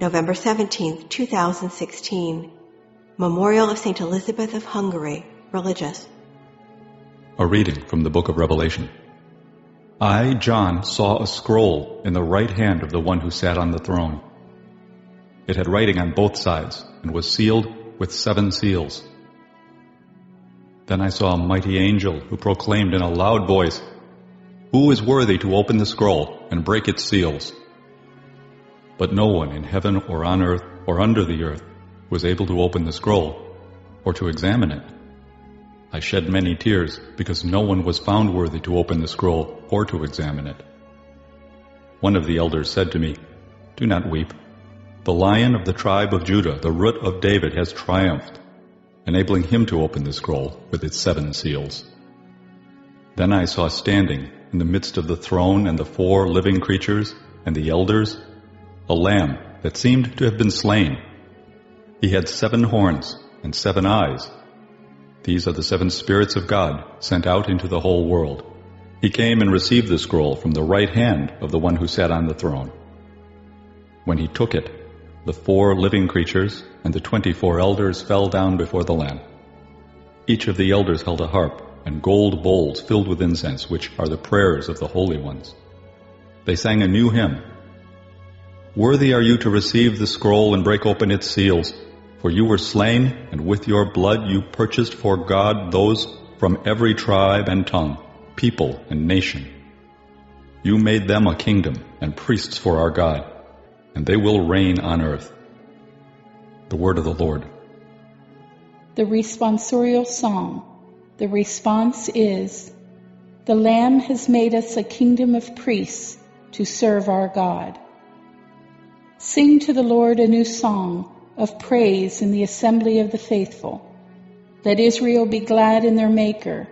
November 17, 2016. Memorial of St. Elizabeth of Hungary, religious. A reading from the Book of Revelation. I, John, saw a scroll in the right hand of the one who sat on the throne. It had writing on both sides and was sealed with 7 seals. Then I saw a mighty angel who proclaimed in a loud voice, "Who is worthy to open the scroll and break its seals?" But no one in heaven or on earth or under the earth was able to open the scroll or to examine it. I shed many tears because no one was found worthy to open the scroll or to examine it. One of the elders said to me, "Do not weep. The Lion of the tribe of Judah, the Root of David, has triumphed, enabling him to open the scroll with its 7 seals." Then I saw standing in the midst of the throne and the 4 living creatures and the elders a lamb that seemed to have been slain. He had 7 horns and 7 eyes. These are the 7 spirits of God sent out into the whole world. He came and received the scroll from the right hand of the one who sat on the throne. When he took it, the 4 living creatures and the 24 elders fell down before the Lamb. Each of the elders held a harp and gold bowls filled with incense, which are the prayers of the holy ones. They sang a new hymn. "Worthy are you to receive the scroll and break open its seals, for you were slain, and with your blood you purchased for God those from every tribe and tongue, people and nation. You made them a kingdom and priests for our God, and they will reign on earth." The word of the Lord. The responsorial psalm. The response is, "The Lamb has made us a kingdom of priests to serve our God." Sing to the Lord a new song of praise in the assembly of the faithful. Let Israel be glad in their Maker.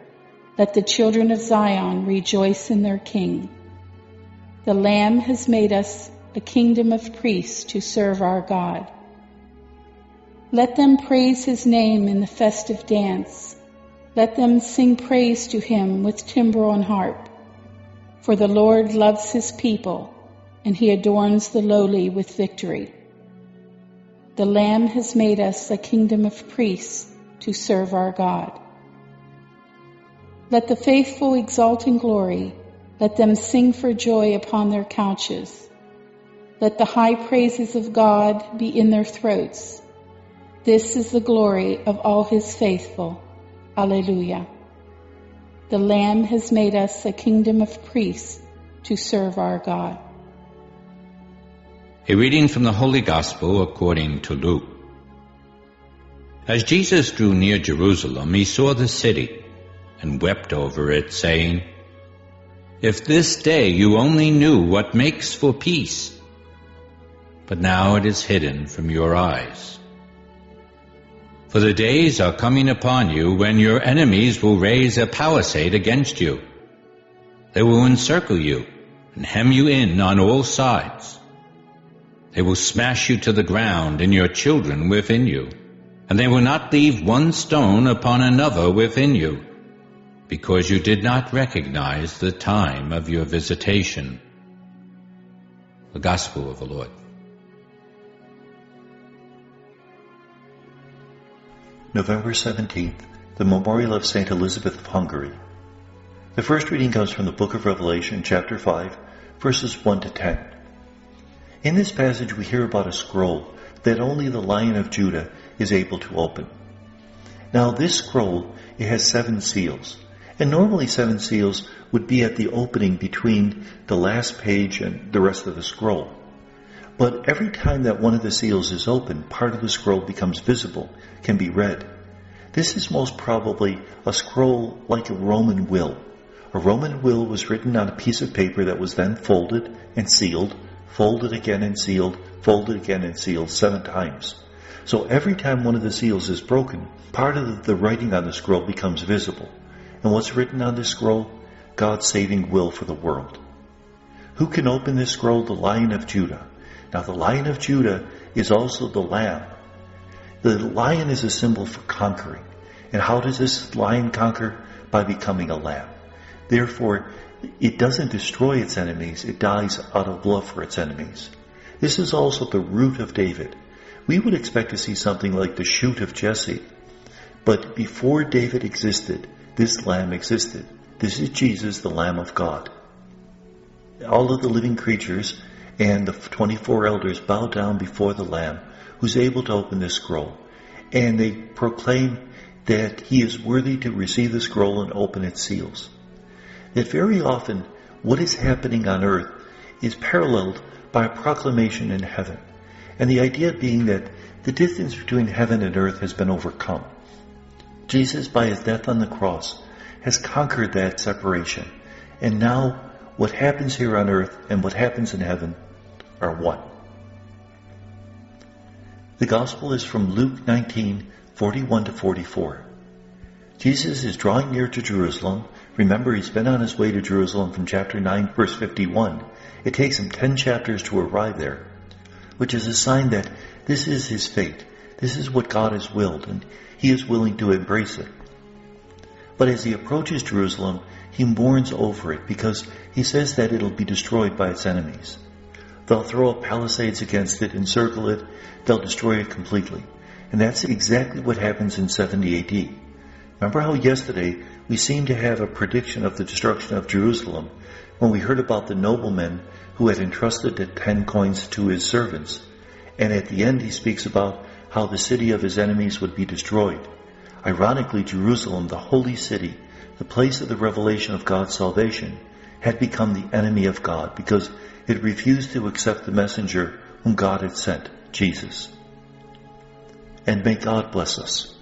Let the children of Zion rejoice in their King. The Lamb has made us a kingdom of priests to serve our God. Let them praise his name in the festive dance. Let them sing praise to him with timbrel and harp. For the Lord loves his people, and he adorns the lowly with victory. The Lamb has made us a kingdom of priests to serve our God. Let the faithful exult in glory. Let them sing for joy upon their couches. Let the high praises of God be in their throats. This is the glory of all his faithful. Alleluia. The Lamb has made us a kingdom of priests to serve our God. A reading from the Holy Gospel according to Luke. As Jesus drew near Jerusalem, he saw the city and wept over it, saying, "If this day you only knew what makes for peace! But now it is hidden from your eyes. For the days are coming upon you when your enemies will raise a palisade against you. They will encircle you and hem you in on all sides. They will smash you to the ground and your children within you, and they will not leave one stone upon another within you, because you did not recognize the time of your visitation." The Gospel of the Lord. November 17th, the Memorial of St. Elizabeth of Hungary. The first reading comes from the Book of Revelation, chapter 5, verses 1 to 10. In this passage we hear about a scroll that only the Lion of Judah is able to open. Now this scroll, it has 7 seals, and normally 7 seals would be at the opening between the last page and the rest of the scroll. But every time that one of the seals is opened, part of the scroll becomes visible, can be read. This is most probably a scroll like a Roman will. A Roman will was written on a piece of paper that was then folded and sealed, folded again and sealed, folded again and sealed 7 times. So every time one of the seals is broken, part of the writing on the scroll becomes visible. And what's written on this scroll? God's saving will for the world. Who can open this scroll? The Lion of Judah. Now the Lion of Judah is also the Lamb. The lion is a symbol for conquering. And how does this lion conquer? By becoming a lamb. Therefore, it doesn't destroy its enemies, it dies out of love for its enemies. This is also the root of David. We would expect to see something like the shoot of Jesse. But before David existed, this lamb existed. This is Jesus, the Lamb of God. All of the living creatures and the 24 elders bow down before the Lamb, who's able to open this scroll. And they proclaim that he is worthy to receive the scroll and open its seals. That very often what is happening on earth is paralleled by a proclamation in heaven. And the idea being that the distance between heaven and earth has been overcome. Jesus, by his death on the cross, has conquered that separation. And now what happens here on earth and what happens in heaven are one. The Gospel is from Luke 19, 41 to 44. Jesus is drawing near to Jerusalem. Remember, he's been on his way to Jerusalem from chapter 9, verse 51. It takes him 10 chapters to arrive there, which is a sign that this is his fate. This is what God has willed, and he is willing to embrace it. But as he approaches Jerusalem, he mourns over it because he says that it'll be destroyed by its enemies. They'll throw up palisades against it, encircle it, they'll destroy it completely. And that's exactly what happens in 70 AD. Remember how yesterday we seemed to have a prediction of the destruction of Jerusalem when we heard about the nobleman who had entrusted the 10 coins to his servants. And at the end he speaks about how the city of his enemies would be destroyed. Ironically, Jerusalem, the holy city, the place of the revelation of God's salvation, had become the enemy of God because it refused to accept the messenger whom God had sent, Jesus. And may God bless us.